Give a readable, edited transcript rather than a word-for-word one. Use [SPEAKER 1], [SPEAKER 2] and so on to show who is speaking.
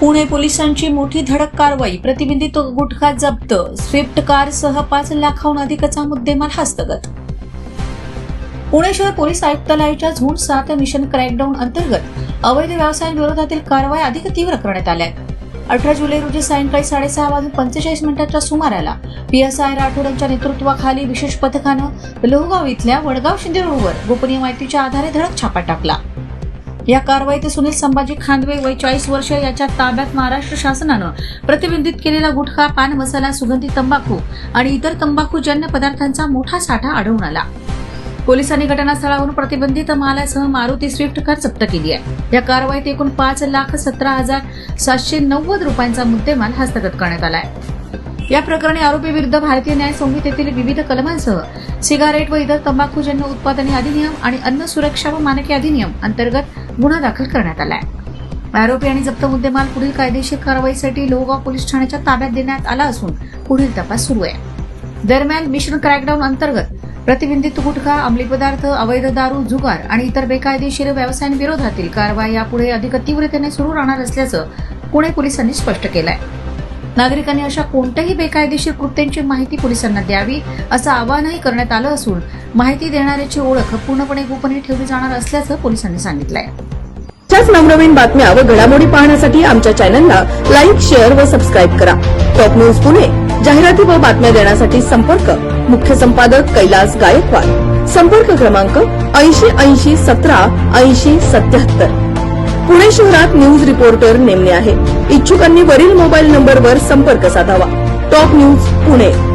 [SPEAKER 1] पुणे पोलिसांची मोठी धडक कारवाई, प्रतिबंधित गुटखा जप्त, स्विफ्ट कारसह 5 लाखांहून अधिकचा मुद्देमाल हस्तगत. पुणे शहर पोलीस आयुक्तालयाच्या झोन 7 मिशन क्रॅकडाऊन अंतर्गत अवैध व्यवसायांविरोधातील कारवाई अधिक तीव्र करण्यात आल्या. 18 जुलै रोजी सायंकाळी 6:45 सुमाराला PSI राठोड यांच्या नेतृत्वाखाली विशेष पथकानं लोहगाव इथल्या वडगाव शिंदे रोडवर गोपनीय माहितीच्या आधारे धडक छापा टाकला. या कारवाईत सुनील संभाजी खांदवे वय 40 वर्ष याच्या ताब्यात महाराष्ट्र शासनानं प्रतिबंधित केलेला गुटखा, पान मसाला, सुगंधी तंबाखू आणि इतर तंबाखूजन्य पदार्थांचा मोठा साठा आढळून आला. पोलिसांनी घटनास्थळावरून प्रतिबंधित मालासह मारुती स्विफ्ट कार जप्त केली आहे. या कारवाईत एकूण 5,17,790 रुपयांचा मुद्देमाल हस्तगत करण्यात आला आहे. या प्रकरणी आरोपी विरुद्ध भारतीय न्याय संहितेतील विविध कलमांसह सिगारेट व इतर तंबाखूजन्य उत्पादने अधिनियम आणि अन्न सुरक्षा व मानके अधिनियम अंतर्गत गुन्हा दाखल करण्यात आला आहे. आरोपी आणि जप्त मुद्देमाल पुढील कायदेशीर कारवाईसाठी लोहगाव पोलीस ठाण्याच्या ताब्यात देण्यात आला असून पुढील तपास सुरू आहे. दरम्यान मिशन क्रॅकडाऊन अंतर्गत प्रतिबंधित गुटखा, अंमली पदार्थ, अवैध दारू, जुगार आणि इतर बेकायदेशीर व्यवसायांविरोधातील कारवाई यापुढे अधिक तीव्रतेने सुरू राहणार असल्याचं पुणे पोलिसांनी स्पष्ट केलं आहे. नागरिकांनी अशा कोणत्याही बेकायदेशीर कृत्यांची माहिती पोलिसांना द्यावी असं आवाहनही करण्यात आलं असून माहिती देणाऱ्याची ओळख पूर्णपणे गोपनीय ठेवली जाणार असल्याचं पोलिसांनी सांगितलं आहे.
[SPEAKER 2] अशाच नवनवीन बातम्या व घडामोडी पाहण्यासाठी आमच्या चॅनलला लाईक, शेअर व सबस्क्राईब करा. टॉप न्यूज पुणे जाहिराती व बातम्या देण्यासाठी संपर्क मुख्य संपादक कैलास गायकवाड. संपर्क क्रमांक 8080178077. पुणे शहरात न्यूज रिपोर्टर नेमणे आहे. इच्छुकांनी वरील मोबाईल नंबरवर संपर्क साधावा. Top news Pune.